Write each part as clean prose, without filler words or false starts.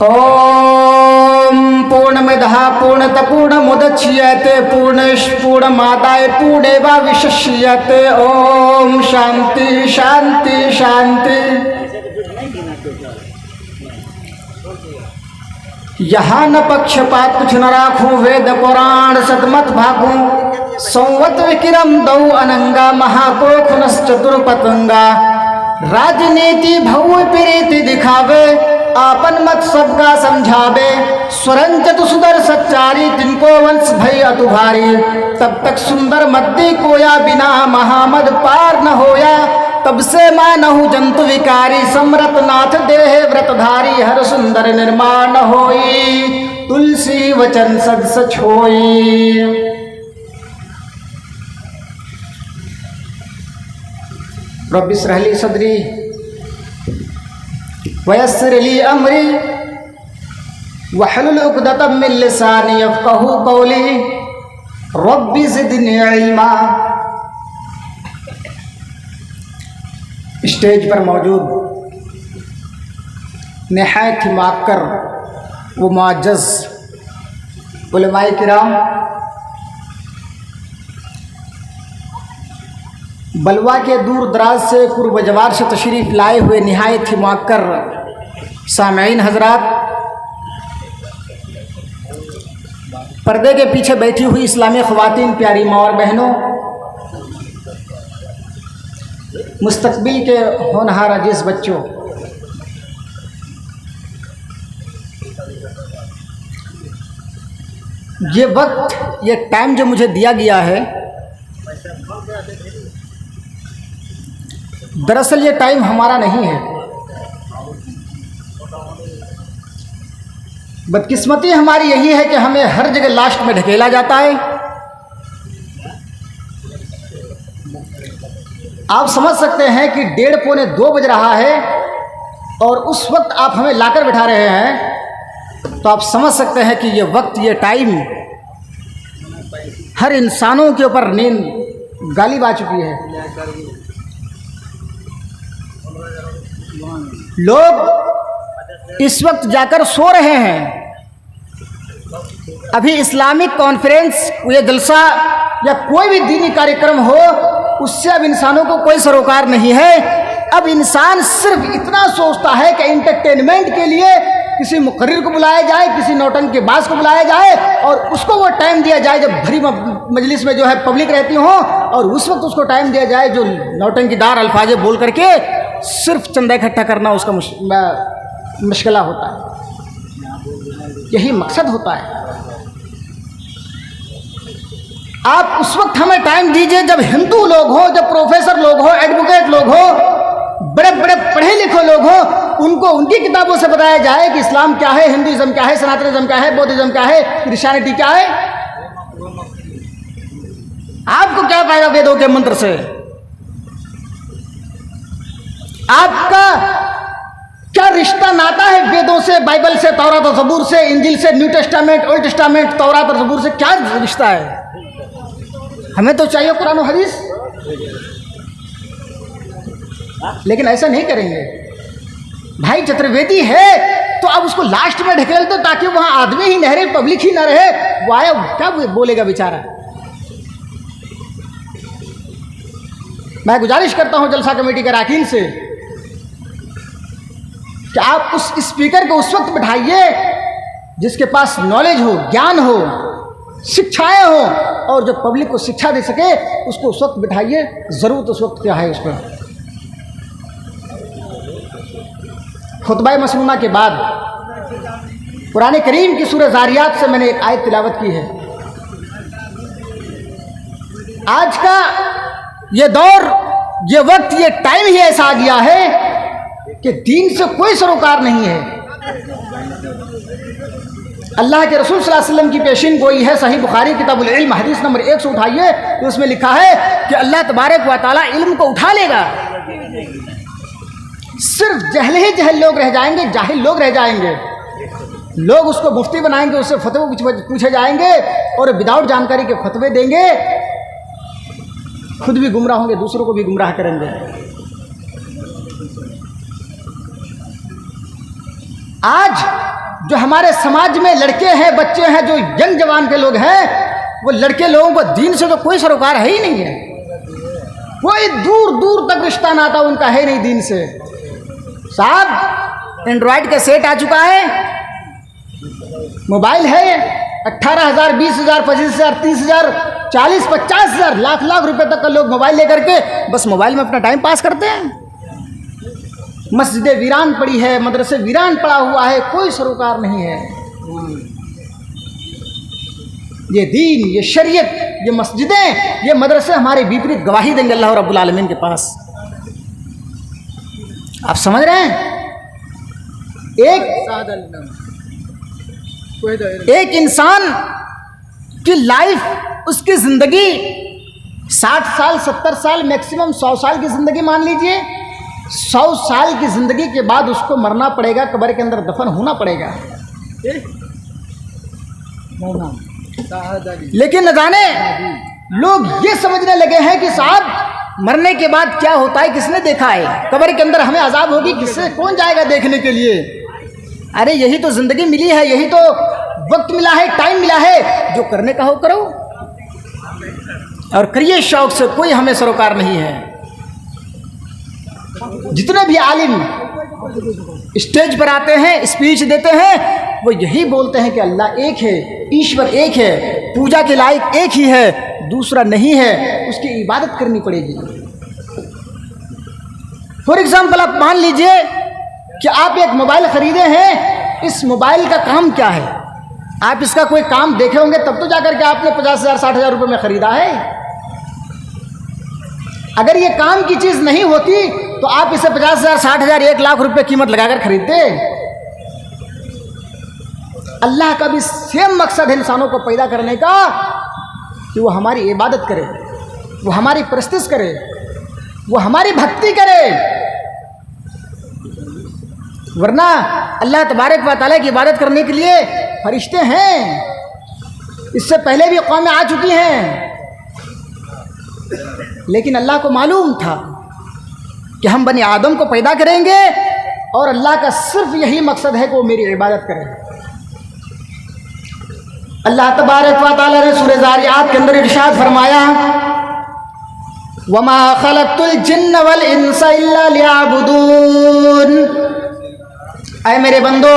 ओम पूर्णमिदः पूर्णतः पूर्णमुदच्यते पूर्णमादाय पूर्णमेवावशिष्यते। ओम शांति शांति शांति। यहाँ न पक्षपात कुछ न राखूं, वेद पुराण सतमत भागूं। संवत विक्रम दौ अनंगा, महाकोख चतुर्पतंगा। राजनीति भव्य प्रीति दिखावे, आपन मत सबका समझावे। स्वरं चतु सुदर सच्चारी, तिनको वंश भय अतु भारी। तब तक सुंदर मद्दी कोया, बिना महामद पार न होया। तब से मानहु जंतु विकारी, समरत नाथ देह व्रतधारी। हर सुंदर निर्माण होई, तुलसी वचन सद सच होई। रब्बि इश्रह ली सदरी वयस्सिर ली अमरी वहलुल उक़दतम मिन लिसानी यफ़क़हू क़ौली। रब्बि ज़िदनी इल्मा। स्टेज पर मौजूद निहायत ही माकर व मुअज़्ज़ज़ उलमाए किराम, बलवा के दूर दराज से कुर्ब जवार से तशरीफ़ लाए हुए निहायत ही मुअक्कर सामईन हजरात, पर्दे के पीछे बैठी हुई इस्लामी ख़वातीन, प्यारी माँ और बहनों, मुस्तकबिल के होनहार अजीज़ बच्चों, ये वक्त, ये टाइम जो मुझे दिया गया है, दरअसल ये टाइम हमारा नहीं है। बदकिस्मती हमारी यही है कि हमें हर जगह लास्ट में ढकेला जाता है। आप समझ सकते हैं कि 1:30 पौने 2 बज रहा है और उस वक्त आप हमें लाकर बिठा रहे हैं, तो आप समझ सकते हैं कि ये वक्त, ये टाइम हर इंसानों के ऊपर नींद गालिब आ चुकी है। लोग इस वक्त जाकर सो रहे हैं। अभी इस्लामिक कॉन्फ्रेंस या जलसा या कोई भी दीनी कार्यक्रम हो, उससे अब इंसानों को कोई सरोकार नहीं है। अब इंसान सिर्फ इतना सोचता है कि एंटरटेनमेंट के लिए किसी मुकर्रिर को बुलाया जाए, किसी नौटंकी बाज को बुलाया जाए और उसको वो टाइम दिया जाए जब भरी मजलिस में जो है पब्लिक रहती हो, और उस वक्त उसको टाइम दिया जाए जो नौटंकीदार अल्फाज बोल करके सिर्फ चंदा इकट्ठा करना उसका मुश्किला होता है। यही मकसद होता है। आप उस वक्त हमें टाइम दीजिए जब हिंदू लोग हो, जब प्रोफेसर लोग हो, एडवोकेट लोग हो, बड़े बड़े पढ़े लिखे लोग हो, उनको उनकी किताबों से बताया जाए कि इस्लाम क्या है, हिंदुइज्म क्या है, सनातनिज्म क्या है, बौद्धिज्म क्या है, क्रिश्चियनिटी क्या है। आपको क्या फायदा वेदों के मंत्र से? आपका क्या रिश्ता नाता है वेदों से, बाइबल से, तौरात और ज़बूर से, इंजिल से, न्यू टेस्टामेंट, ओल्ड टेस्टामेंट, तौरात और ज़बूर से क्या रिश्ता है? हमें तो चाहिए कुरान और हदीस, लेकिन ऐसा नहीं करेंगे। भाई चतुर्वेदी है तो अब उसको लास्ट में ढकेल दो ताकि वहां आदमी ही न रहे, पब्लिक ही न रहे। वाया क्या बोलेगा बेचारा। मैं गुजारिश करता हूं जलसा कमेटी के अरकान से कि आप उस स्पीकर को उस वक्त बिठाइए जिसके पास नॉलेज हो, ज्ञान हो, शिक्षाएं हो, और जो पब्लिक को शिक्षा दे सके उसको उस वक्त बिठाइए। ज़रूरत उस वक्त क्या है उस पर। खुतबा मसनूना के बाद कुरान करीम की सूरह ज़ारियात से मैंने एक आयत तिलावत की है। आज का ये दौर, ये वक्त, ये टाइम ही ऐसा आ गया है कि दीन से कोई सरोकार नहीं है। अल्लाह के रसूल सल्लल्लाहु अलैहि वसल्लम की पेशिन गोई है, सही बुखारी किताबुल इल्म हदीस नंबर 1 से उठाइए तो उसमें लिखा है कि अल्लाह तबारक व तआला इल्म को उठा लेगा। सिर्फ जहल ही जहल लोग रह जाएंगे, जाहिल लोग रह जाएंगे। लोग उसको मुफ्ती बनाएंगे, उससे फतवे पूछे जाएंगे और विदाउट जानकारी के फतवे देंगे। खुद भी गुमराह होंगे, दूसरों को भी गुमराह करेंगे। आज जो हमारे समाज में लड़के हैं, बच्चे हैं, जो यंग जवान के लोग हैं, वो लड़के लोगों को दीन से तो कोई सरोकार है ही नहीं है। कोई दूर दूर तक रिश्ता नाता उनका है नहीं दीन से। साहब एंड्रॉयड का सेट आ चुका है, मोबाइल है, 18,000, 20,000, 25,000, 30,000, 40, 50,000, लाख लाख रुपए तक का लोग मोबाइल लेकर के बस मोबाइल में अपना टाइम पास करते हैं। मस्जिदें वीरान पड़ी है, मदरसे वीरान पड़ा हुआ है, कोई सरोकार नहीं है। ये दीन, ये शरीयत, ये मस्जिदें, ये मदरसे हमारे विपरीत गवाही देंगे अल्लाह रब्बुल आलमीन के पास। आप समझ रहे हैं? एक इंसान की लाइफ, उसकी जिंदगी 60 साल, 70 साल, मैक्सिमम 100 साल की जिंदगी मान लीजिए। 100 साल की जिंदगी के बाद उसको मरना पड़ेगा, कब्र के अंदर दफन होना पड़ेगा। लेकिन न जाने लोग ये समझने लगे हैं कि साहब मरने के बाद क्या होता है, किसने देखा है? कब्र के अंदर हमें अजाब होगी, किससे कौन जाएगा देखने के लिए? अरे यही तो जिंदगी मिली है, यही तो वक्त मिला है, टाइम मिला है, जो करने का हो करो और करिए शौक से, कोई हमें सरोकार नहीं है। जितने भी आलिम स्टेज पर आते हैं, स्पीच देते हैं, वो यही बोलते हैं कि अल्लाह एक है, ईश्वर एक है, पूजा के लायक एक ही है, दूसरा नहीं है, उसकी इबादत करनी पड़ेगी। फॉर एग्जाम्पल आप मान लीजिए कि आप एक मोबाइल खरीदे हैं, इस मोबाइल का काम क्या है? आप इसका कोई काम देखे होंगे तब तो जाकर के आपने 50,000, 60,000 रुपये में खरीदा है। अगर ये काम की चीज नहीं होती तो आप इसे 50,000, 60,000, 1 लाख रुपए कीमत लगाकर खरीदते। अल्लाह का भी सेम मकसद है इंसानों को पैदा करने का कि वो हमारी इबादत करे, वो हमारी परस्तिश करे, वो हमारी भक्ति करे। वरना अल्लाह तबारक व तआला की इबादत करने के लिए फरिश्ते हैं, इससे पहले भी कौमें आ चुकी हैं, लेकिन अल्लाह को मालूम था कि हम बनी आदम को पैदा करेंगे और अल्लाह का सिर्फ यही मकसद है कि वो मेरी इबादत करें। अल्लाह तबारक व तआला ने सूरह ज़ारियात के अंदर इरशाद फरमाया, वमा खलक़तुल जिन्न वल इंसा इल्ला लियअबुदून। ऐ मेरे बंदो,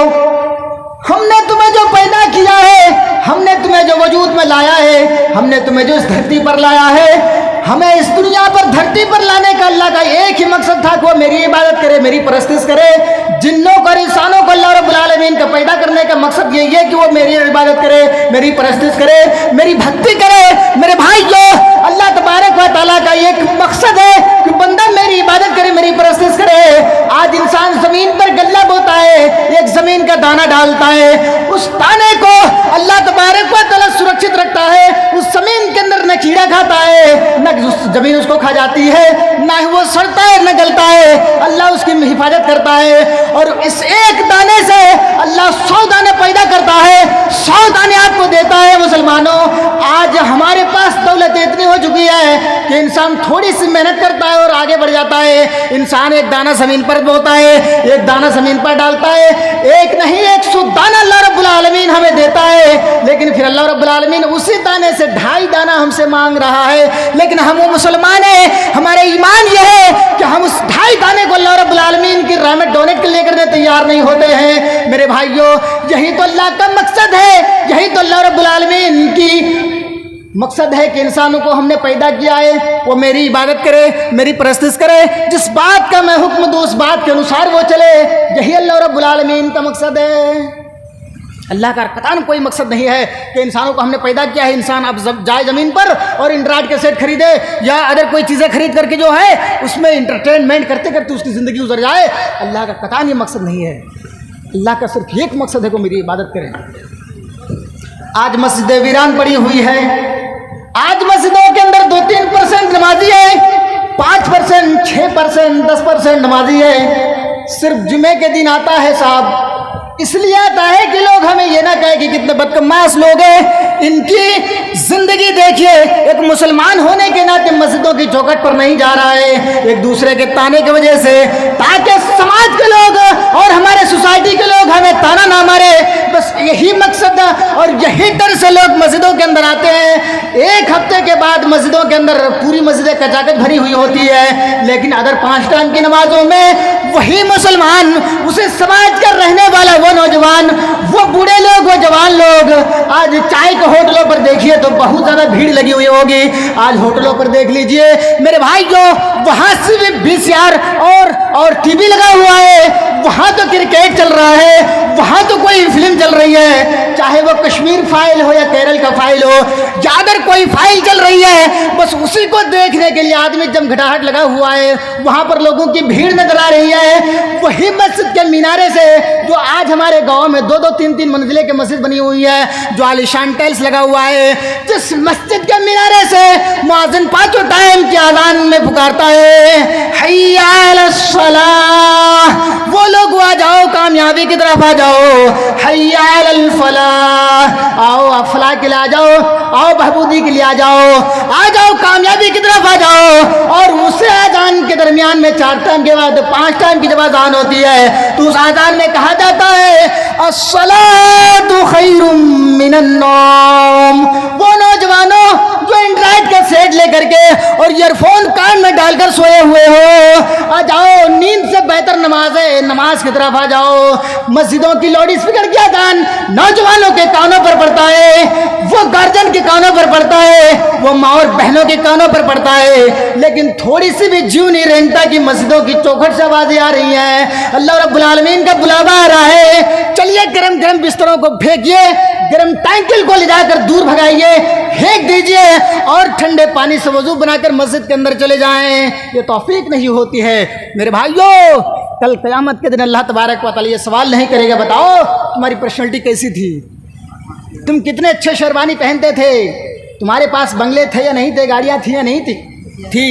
हमने तुम्हें जो पैदा किया है, हमने तुम्हें जो वजूद में लाया है, हमने तुम्हें जो इस धरती पर लाया है, हमें इस दुनिया पर धरती पर लाने का अल्लाह का एक ही मकसद था कि वो मेरी इबादत करे, मेरी परस्तिश करे। जिन्नों को और इंसानों को अल्लाह रब्बुल आलमीन का पैदा करने का मकसद यही है कि वो मेरी इबादत करे, मेरी परस्तिश करे, मेरी भक्ति करे। मेरे भाइयों, अल्लाह तबारक व तआला का एक मकसद है कि बंदा मेरी इबादत करे, मेरी परस्तिश करे। आज इंसान जमीन पर गल्ला बोता है, एक जमीन का दाना डालता है, उस दाने को अल्लाह तबारक व तआला सुरक्षित रखता है। उस जमीन के अंदर न कीड़ा खाता है, न जमीन उसको खा जाती है, ना ही वो सड़ता है, न गलता है। अल्लाह उसकी हिफाजत करता है और इस एक दाने से अल्लाह 100 दाने पैदा करता है, 100 दाने आपको देता है। मुसलमानों, आज हमारे पास दौलत इतनी हो चुकी है कि इंसान थोड़ी सी मेहनत करता है और आगे बढ़ जाता है। इंसान एक दाना जमीन पर बोता है, एक दाना जमीन पर डालता है, एक नहीं 100 दाना अल्लाह रब्बुल आलमीन हमें देता है। लेकिन फिर अल्लाह रब्बुल आलमीन उसी दाने से 2.5 दाना हमसे मांग रहा है। लेकिन हम वो मुसलमान हैं, हमारे ईमान यह है कि हम उस 2.5 दाने को अल्लाह रब्बुल आलमीन की राह में डोनेट लेकर करने तैयार नहीं होते हैं। मेरे भाइयों, यही तो अल्लाह का मकसद है, यही तो अल्लाह रब्बुल आलमीन की मकसद है कि इंसानों को हमने पैदा किया है, वो मेरी इबादत करे, मेरी परस्तिश करे। जिस बात का मैं हुक्म दूं उस बात के अनुसार वो चले, यही अल्लाह रब्बुल आलमीन का मकसद है। अल्लाह का कतान कोई मकसद नहीं है कि इंसानों को हमने पैदा किया है, इंसान अब जाए ज़मीन पर और एंड्रॉयड के सेट खरीदे या अदर कोई चीज़ें खरीद करके जो है उसमें इंटरटेनमेंट करते करते उसकी ज़िंदगी गुजर जाए। अल्लाह का कतान ये मकसद नहीं है। अल्लाह का सिर्फ एक मकसद है कि मेरी इबादत करें। आज मस्जिदें वीरान पड़ी हुई है, आज मस्जिदों के अंदर 2-3% नमाजी है, 5%, 6%, 10% नमाजी है। सिर्फ जुमे के दिन आता है साहब, इसलिए आता है कि लोग हमें ये ना कहे कि कितने बदकमाश लोग हैं। इनकी जिंदगी देखिए, एक मुसलमान होने के नाते मस्जिदों की चौखट पर नहीं जा रहा है, एक दूसरे के ताने की वजह से, ताकि समाज के लोग और हमारे सोसाइटी के लोग हमें ताना ना मारे यही मकसद और यही डर से लोग मस्जिदों के अंदर आते हैं। एक हफ्ते के बाद मस्जिदों के अंदर पूरी मस्जिदें कचाकच भरी हुई होती है, लेकिन अदर 5 टाइम की नमाजों में वही मुसलमान, उसे समाज का रहने वाला वो नौजवान, वो बूढ़े लोग, वो जवान लोग, आज चाय के होटलों पर देखिए तो बहुत ज़्यादा भीड़ लगी हुई होगी। आज होटलों पर देख लीजिए मेरे भाइयों, वहाँ सिर्फ VCR और टीवी लगा हुआ है, वहाँ तो क्रिकेट चल रहा है, वहाँ तो कोई फिल्म चल रही है, चाहे वो कश्मीर फाइल हो या केरल का फाइल हो, या अगर कोई फाइल चल रही है, बस उसी को देखने के लिए आदमी जमघटाहट लगा हुआ है। वहाँ पर लोगों की भीड़ नजर आ रही है। वही मस्जिद के मीनारे से जो आज हमारे गाँव में 2-2, 3-3 मंजिले की मस्जिद बनी हुई है, जो आलिशान टाइल्स लगा हुआ है, जिस मस्जिद के मीनारे से मुअज्जिन 5 टाइम की आज़ान में पुकारता है, हय्या अलस सलाह, वो लोग आ जाओ, कामयाबी की तरफ आ जाओ, हय्या अलल फलाह, आओ आप फलाह के लिए आ जाओ, आओ बहबूदी के लिए आ जाओ, कामयाबी की तरफ आ जाओ। और उसे आजान के दरमियान में 4 टाइम के बाद 5 टाइम की जब आजान होती है तो उस आजान में कहा जाता है अस्सलातु खैरुम मिनन नौम। वो नौजवानों जो एंड्रॉइड का सेट लेकर के और ईयरफोन कान में डालकर सोए हुए हो, आ जाओ, नींद से बेहतर नमाज है, नमाज की तरफ आ जाओ। मस्जिदों की लाउड स्पीकर की आजान नौजवानों के कानों पर पड़ता है, वो गार्जियन के कानों पर पड़ता है, वो माँ और बहनों के कानों पर पड़ता है, लेकिन थोड़ी सी भी जीव नहीं रेंगता कि मस्जिदों की चौखट से आवाजें आ रही हैं। अल्लाह रब्बुल आलमीन का बुलावा आ रहा है, चलिए गरम गरम बिस्तरों को फेंकिए, गरम टैंकिल को ले जाकर दूर भगाइए, फेंक दीजिए और ठंडे पानी से वजू बनाकर मस्जिद के अंदर चले जाएं। ये तौफीक नहीं होती है मेरे भाइयों। कल क़यामत के दिन अल्लाह तबारक व तआला ये सवाल नहीं करेगा, बताओ तुम्हारी पर्सनैलिटी कैसी थी, तुम कितने अच्छे शेरवानी पहनते थे, तुम्हारे पास बंगले थे या नहीं थे, गाड़ियाँ थी या नहीं थी।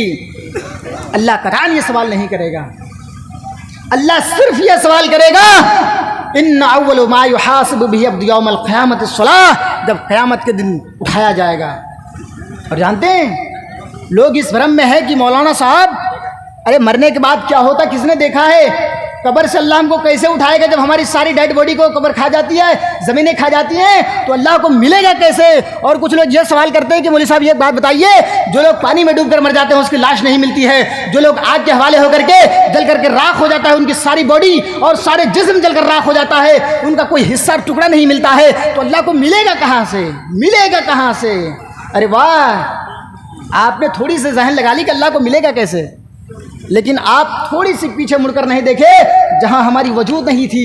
अल्लाह कतान ये सवाल नहीं करेगा। अल्लाह सिर्फ ये सवाल करेगा, इन्ना अव्वलु मा युहासिबु बिही अब्दु यौमल क़यामति अस्सलाह, जब क़यामत के दिन उठाया जाएगा। और जानते हैं लोग इस भ्रम में है कि मौलाना साहब, अरे मरने के बाद क्या होता, किसने देखा है, कब्र से अल्लाह हमको कैसे उठाएगा जब हमारी सारी डेड बॉडी को कब्र खा जाती है, ज़मीनें खा जाती हैं, तो अल्लाह को मिलेगा कैसे। और कुछ लोग ये सवाल करते हैं कि मौलवी साहब ये बात बताइए, जो लोग पानी में डूबकर मर जाते हैं उसकी लाश नहीं मिलती है, जो लोग आग के हवाले होकर के जल करके राख हो जाता है, उनकी सारी बॉडी और सारे जिस्म जलकर राख हो जाता है, उनका कोई हिस्सा टुकड़ा नहीं मिलता है, तो अल्लाह को मिलेगा कहाँ से, मिलेगा कहाँ से। अरे वाह, आपने थोड़ी सी जहन लगा ली कि अल्लाह को मिलेगा कैसे, लेकिन आप थोड़ी सी पीछे मुड़कर नहीं देखे, जहां हमारी वजूद नहीं थी,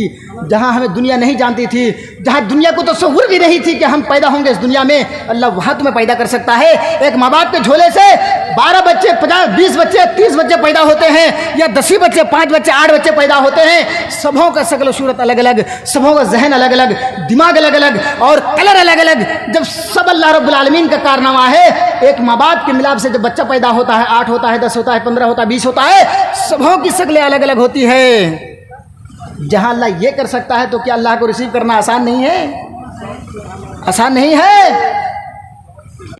जहां हमें दुनिया नहीं जानती थी, जहां दुनिया को तस्वुर भी नहीं थी कि हम पैदा होंगे इस दुनिया में, अल्लाह वहां तुम्हें पैदा कर सकता है। एक माँ बाप के झोले से 12 बच्चे, 50, 20 बच्चे, 30 बच्चे पैदा होते हैं, या 10 बच्चे, 5 बच्चे, 8 बच्चे पैदा होते हैं। सबों का शक्ल सूरत अलग अलग, सबों का जहन अलग अलग, दिमाग अलग अलग और कलर अलग अलग। जब सब अल्लाह रब्बुल आलमीन का कारनामा है, एक माँ बाप के मिलाप से जब बच्चा पैदा होता है, 8 होता है, 10 होता है, 15 होता है, 20 होता है, सबों की शक्लें अलग अलग होती है। जहां अल्लाह ये कर सकता है तो क्या अल्लाह को रिसीव करना आसान नहीं है? आसान नहीं है।